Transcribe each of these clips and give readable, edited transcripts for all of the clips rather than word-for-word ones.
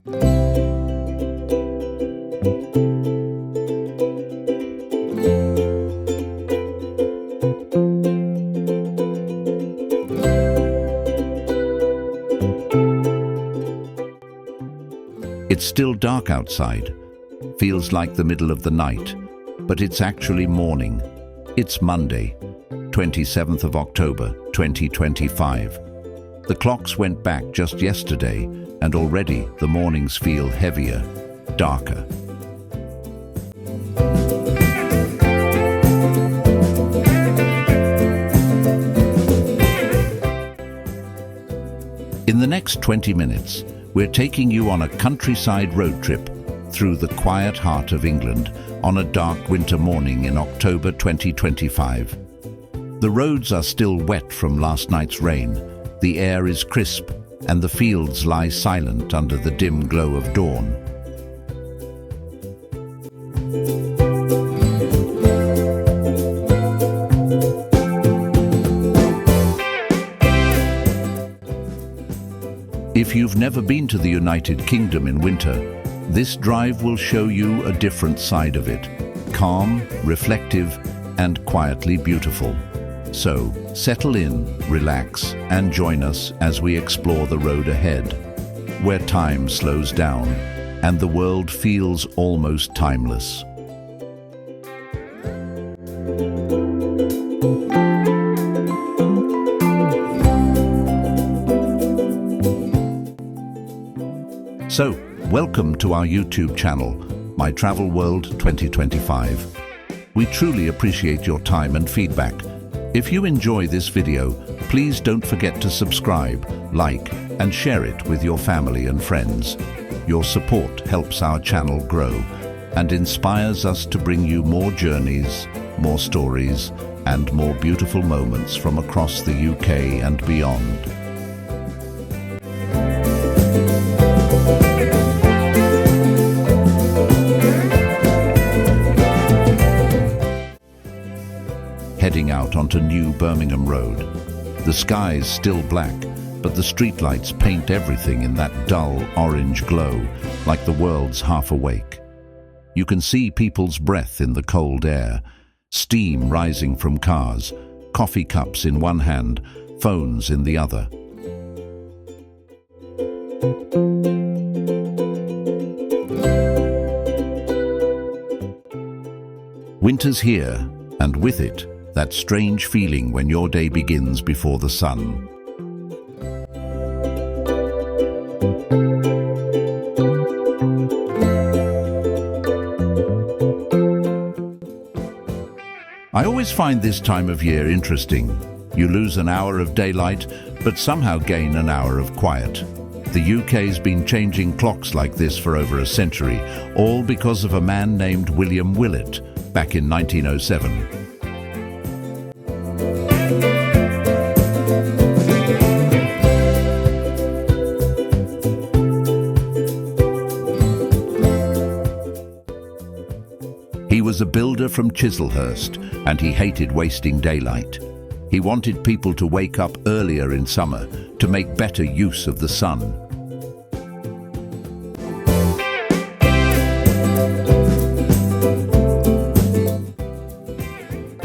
It's still dark outside. Feels like the middle of the night, but it's actually morning. It's Monday, 27th of October, 2025. The clocks went back just yesterday, and already the mornings feel heavier, darker. In the next 20 minutes, we're taking you on a countryside road trip through the quiet heart of England on a dark winter morning in October 2025. The roads are still wet from last night's rain, the air is crisp, and the fields lie silent under the dim glow of dawn. If you've never been to the United Kingdom in winter, this drive will show you a different side of it. Calm, reflective, and quietly beautiful. So, settle in, relax, and join us as we explore the road ahead, where time slows down and the world feels almost timeless. So, welcome to our YouTube channel, My Travel World 2025. We truly appreciate your time and feedback. If you enjoy this video, please don't forget to subscribe, like, and share it with your family and friends. Your support helps our channel grow and inspires us to bring you more journeys, more stories, and more beautiful moments from across the UK and beyond. Heading out onto New Birmingham Road. The sky's still black, but the streetlights paint everything in that dull orange glow, like the world's half awake. You can see people's breath in the cold air, steam rising from cars, coffee cups in one hand, phones in the other. Winter's here, and with it, that strange feeling when your day begins before the sun. I always find this time of year interesting. You lose an hour of daylight, but somehow gain an hour of quiet. The UK's been changing clocks like this for over a century, all because of a man named William Willett back in 1907. He was a builder from Chislehurst, and he hated wasting daylight. He wanted people to wake up earlier in summer to make better use of the sun.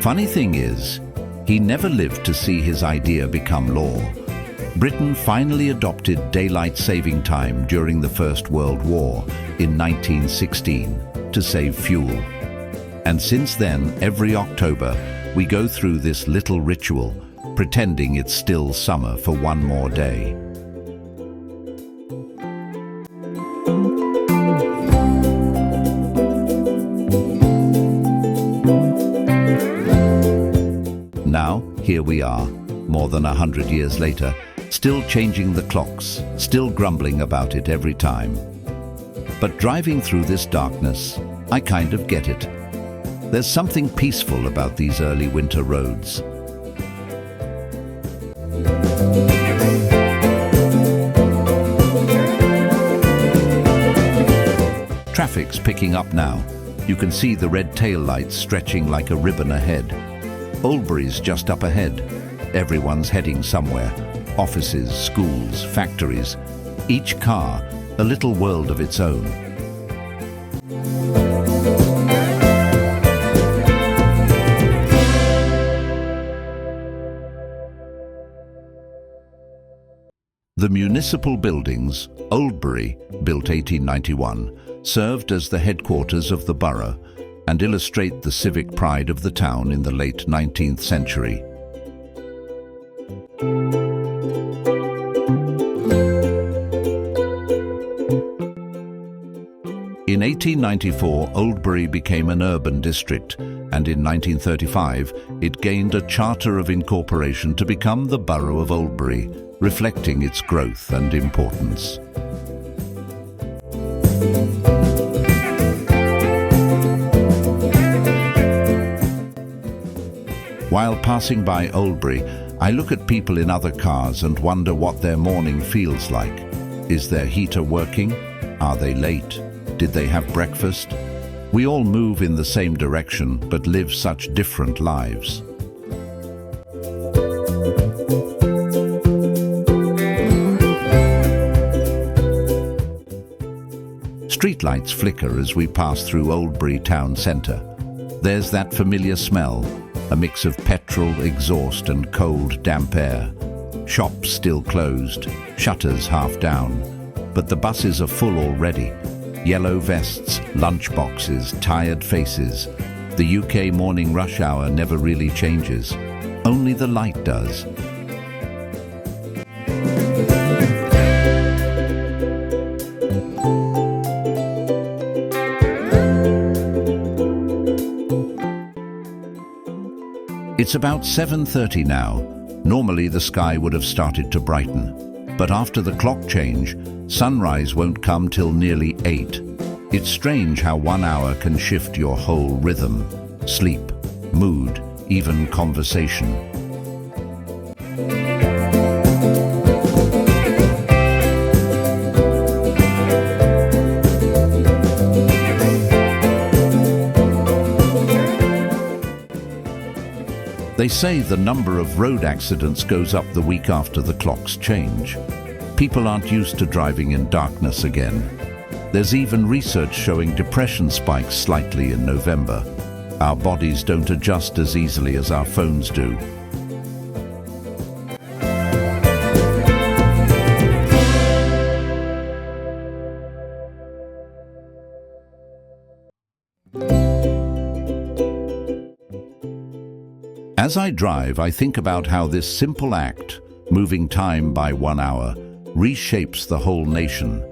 Funny thing is, he never lived to see his idea become law. Britain finally adopted daylight saving time during the First World War in 1916 to save fuel. And since then, every October, we go through this little ritual, pretending it's still summer for one more day. Now, here we are, more than 100 years later, still changing the clocks, still grumbling about it every time. But driving through this darkness, I kind of get it. There's something peaceful about these early winter roads. Traffic's picking up now. You can see the red taillights stretching like a ribbon ahead. Oldbury's just up ahead. Everyone's heading somewhere. Offices, schools, factories. Each car, a little world of its own. The municipal buildings, Oldbury, built 1891, served as the headquarters of the borough and illustrate the civic pride of the town in the late 19th century. In 1894, Oldbury became an urban district, and in 1935 it gained a charter of incorporation to become the Borough of Oldbury, reflecting its growth and importance. While passing by Oldbury, I look at people in other cars and wonder what their morning feels like. Is their heater working? Are they late? Did they have breakfast? We all move in the same direction, but live such different lives. Streetlights flicker as we pass through Oldbury town centre. There's that familiar smell, a mix of petrol, exhaust and cold, damp air. Shops still closed, shutters half down, but the buses are full already. Yellow vests, lunch boxes, tired faces. The UK morning rush hour never really changes. Only the light does. It's about 7:30 now. Normally the sky would have started to brighten. But after the clock change, sunrise won't come till nearly 8. It's strange how 1 hour can shift your whole rhythm, sleep, mood, even conversation. They say the number of road accidents goes up the week after the clocks change. People aren't used to driving in darkness again. There's even research showing depression spikes slightly in November. Our bodies don't adjust as easily as our phones do. As I drive, I think about how this simple act, moving time by 1 hour, reshapes the whole nation.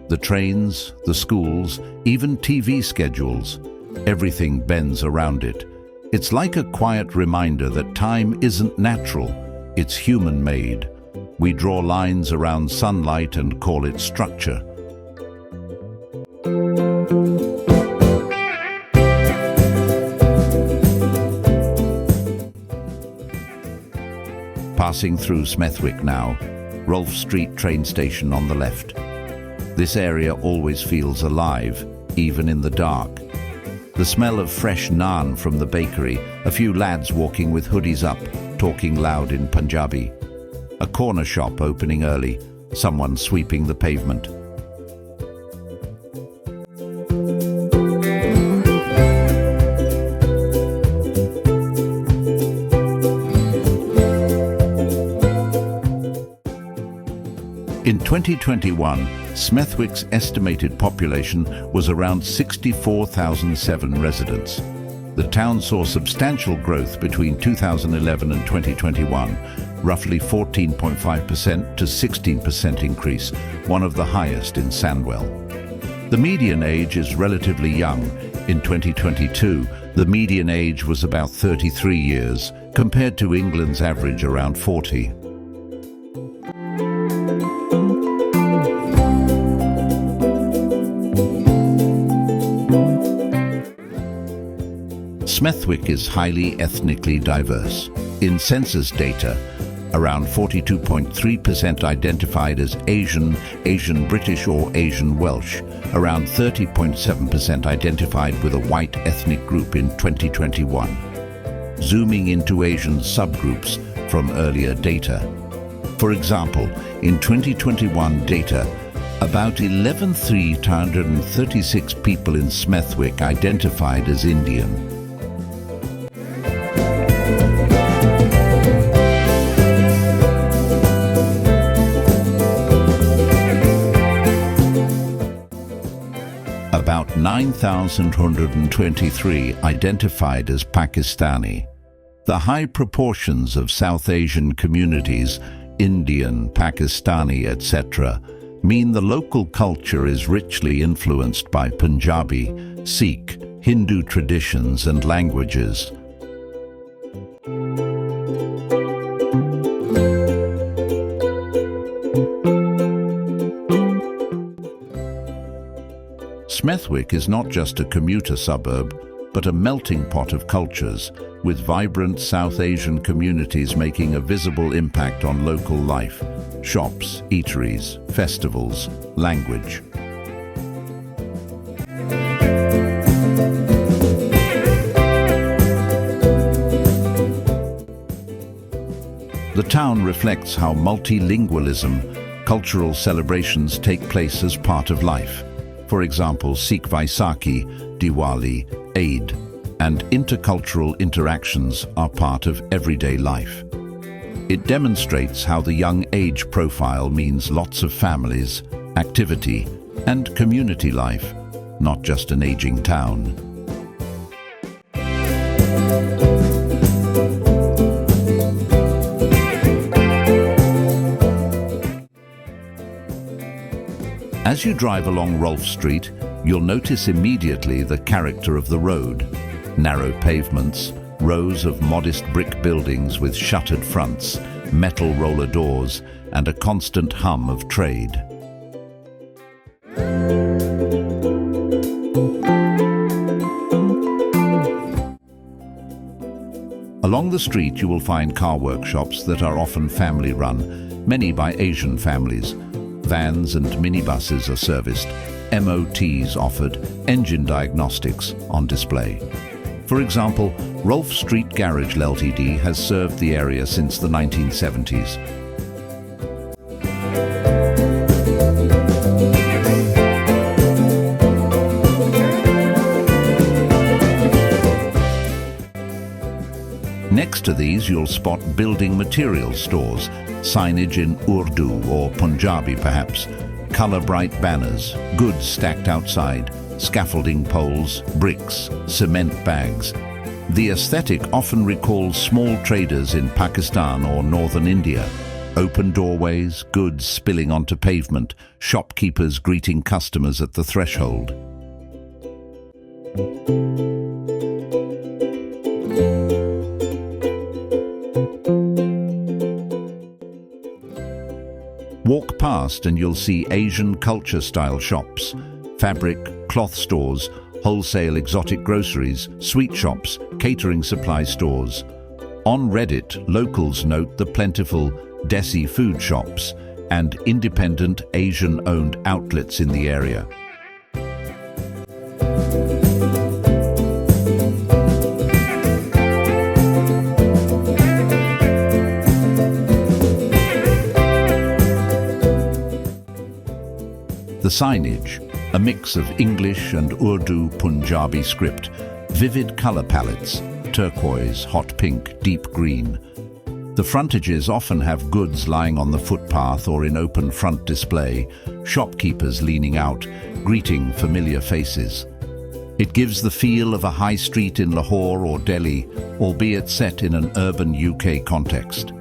The trains, the schools, even TV schedules, everything bends around it. It's like a quiet reminder that time isn't natural, it's human-made. We draw lines around sunlight and call it structure. Passing through Smethwick now, Rolfe Street train station on the left. This area always feels alive, even in the dark. The smell of fresh naan from the bakery, a few lads walking with hoodies up, talking loud in Punjabi. A corner shop opening early, someone sweeping the pavement. In 2021, Smethwick's estimated population was around 64,007 residents. The town saw substantial growth between 2011 and 2021, roughly 14.5% to 16% increase, one of the highest in Sandwell. The median age is relatively young. In 2022, the median age was about 33 years, compared to England's average around 40. Smethwick is highly ethnically diverse. In census data, around 42.3% identified as Asian, Asian British or Asian Welsh, around 30.7% identified with a white ethnic group in 2021. Zooming into Asian subgroups from earlier data. For example, in 2021 data, About 11,336 people in Smethwick identified as Indian. About 9,123 identified as Pakistani. The high proportions of South Asian communities, Indian, Pakistani, etc., mean the local culture is richly influenced by Punjabi, Sikh, Hindu traditions and languages. Smethwick is not just a commuter suburb, but a melting pot of cultures, with vibrant South Asian communities making a visible impact on local life, shops, eateries, festivals, language. The town reflects how multilingualism, cultural celebrations take place as part of life. For example, Sikh Vaisakhi, Diwali, Eid, and intercultural interactions are part of everyday life. It demonstrates how the young age profile means lots of families, activity, and community life, not just an aging town. As you drive along Rolfe Street, you'll notice immediately the character of the road. Narrow pavements, rows of modest brick buildings with shuttered fronts, metal roller doors, and a constant hum of trade. Along the street you will find car workshops that are often family-run, many by Asian families. Vans and minibuses are serviced, MOTs offered, engine diagnostics on display. For example, Rolfe Street Garage Ltd has served the area since the 1970s. Next to these you'll spot building materials stores, signage in Urdu or Punjabi perhaps, colour-bright banners, goods stacked outside, scaffolding poles, bricks, cement bags. The aesthetic often recalls small traders in Pakistan or northern India. Open doorways, goods spilling onto pavement, shopkeepers greeting customers at the threshold. Walk past and you'll see Asian culture-style shops, fabric, cloth stores, wholesale exotic groceries, sweet shops, catering supply stores. On Reddit, locals note the plentiful Desi food shops and independent Asian-owned outlets in the area. The signage, a mix of English and Urdu Punjabi script, vivid colour palettes, turquoise, hot pink, deep green. The frontages often have goods lying on the footpath or in open front display, shopkeepers leaning out, greeting familiar faces. It gives the feel of a high street in Lahore or Delhi, albeit set in an urban UK context.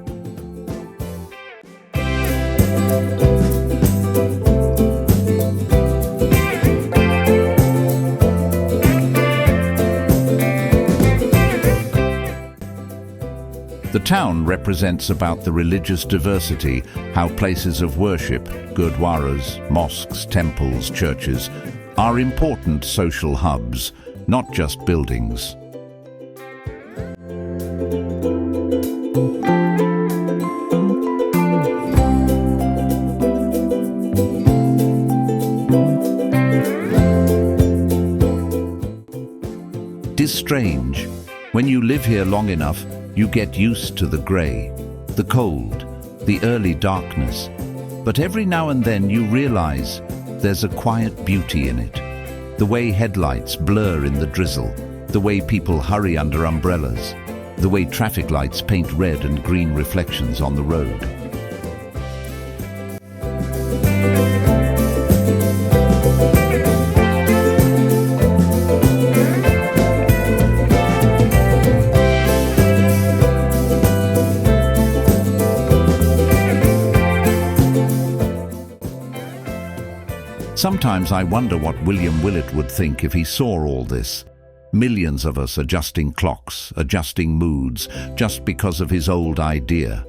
The town represents about the religious diversity, how places of worship, gurdwaras, mosques, temples, churches, are important social hubs, not just buildings. It is strange. When you live here long enough, you get used to the grey, the cold, the early darkness. But every now and then you realize there's a quiet beauty in it. The way headlights blur in the drizzle, the way people hurry under umbrellas, the way traffic lights paint red and green reflections on the road. Sometimes I wonder what William Willett would think if he saw all this. Millions of us adjusting clocks, adjusting moods, just because of his old idea.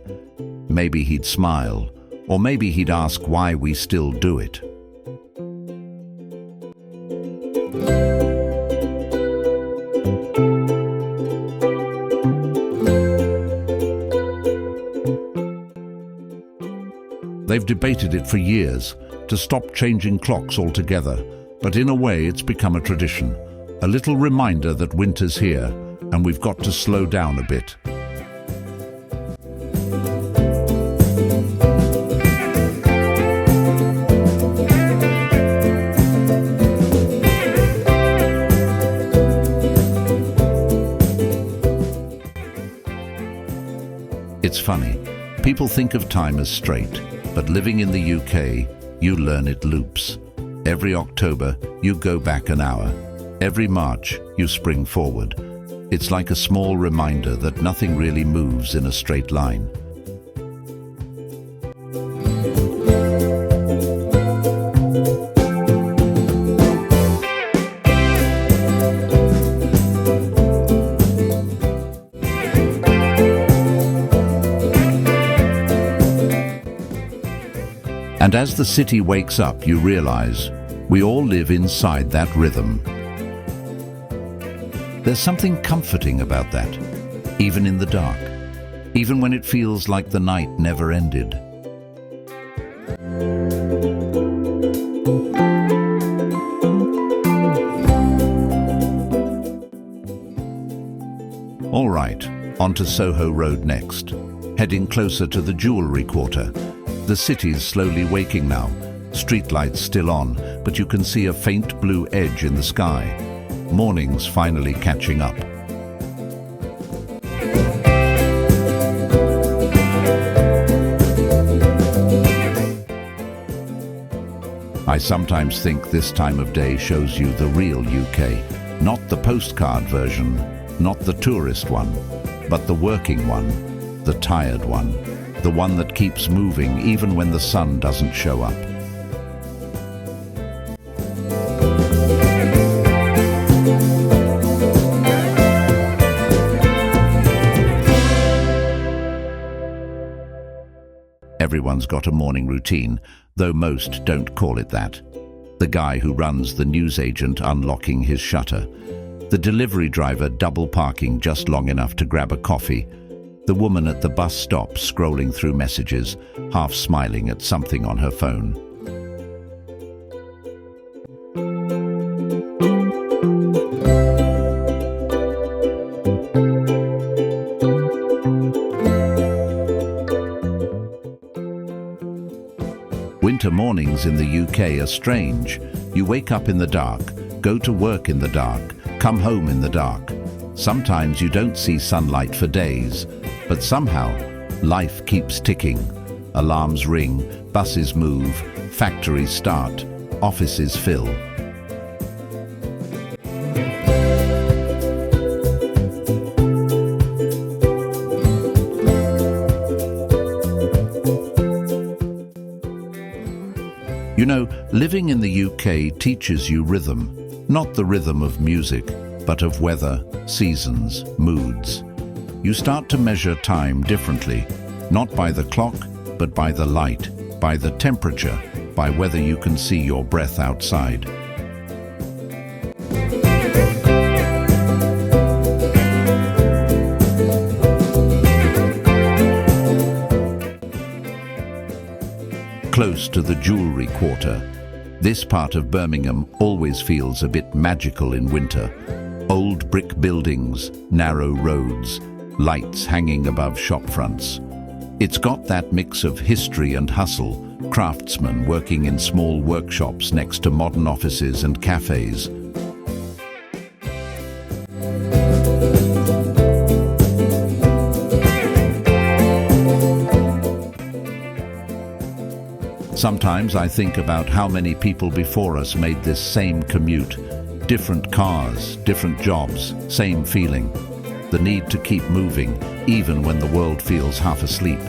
Maybe he'd smile, or maybe he'd ask why we still do it. They've debated it for years, to stop changing clocks altogether, but in a way it's become a tradition. A little reminder that winter's here, and we've got to slow down a bit. It's funny, people think of time as straight, but living in the UK, you learn it loops. Every October, you go back an hour. Every March, you spring forward. It's like a small reminder that nothing really moves in a straight line. And as the city wakes up, you realize we all live inside that rhythm. There's something comforting about that, even in the dark, even when it feels like the night never ended. All right, on to Soho Road next, heading closer to the jewellery quarter. The city's slowly waking now, streetlights still on, but you can see a faint blue edge in the sky. Morning's finally catching up. I sometimes think this time of day shows you the real UK, not the postcard version, not the tourist one, but the working one, the tired one. The one that keeps moving even when the sun doesn't show up. Everyone's got a morning routine, though most don't call it that. The guy who runs the newsagent unlocking his shutter. The delivery driver double parking just long enough to grab a coffee. The woman at the bus stop scrolling through messages, half smiling at something on her phone. Winter mornings in the UK are strange. You wake up in the dark, go to work in the dark, come home in the dark. Sometimes you don't see sunlight for days, but somehow life keeps ticking. Alarms ring, buses move, factories start, offices fill. You know, living in the UK teaches you rhythm, not the rhythm of music, but of weather, seasons, moods. You start to measure time differently, not by the clock, but by the light, by the temperature, by whether you can see your breath outside. Close to the jewellery quarter, this part of Birmingham always feels a bit magical in winter. Old brick buildings, narrow roads, lights hanging above shop fronts. It's got that mix of history and hustle, craftsmen working in small workshops next to modern offices and cafes. Sometimes I think about how many people before us made this same commute. Different cars, different jobs, same feeling. The need to keep moving, even when the world feels half asleep.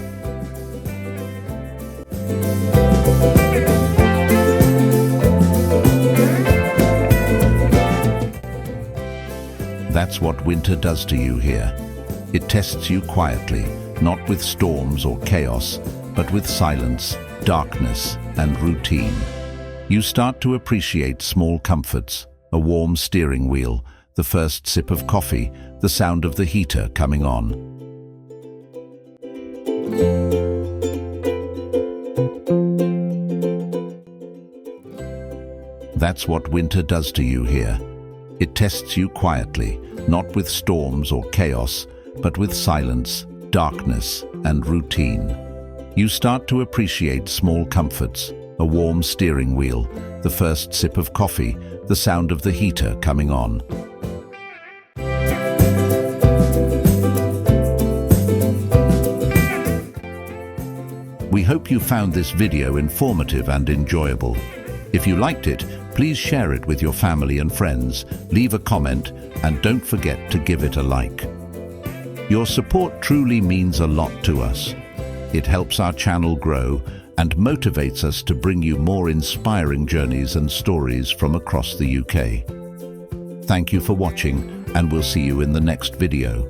That's what winter does to you here. It tests you quietly, not with storms or chaos, but with silence, darkness, and routine. You start to appreciate small comforts, a warm steering wheel, the first sip of coffee, the sound of the heater coming on. That's what winter does to you here. It tests you quietly, not with storms or chaos, but with silence, darkness, and routine. You start to appreciate small comforts, a warm steering wheel, the first sip of coffee, the sound of the heater coming on. We hope you found this video informative and enjoyable. If you liked it, please share it with your family and friends, leave a comment, and don't forget to give it a like. Your support truly means a lot to us. It helps our channel grow and motivates us to bring you more inspiring journeys and stories from across the UK. Thank you for watching, and we'll see you in the next video.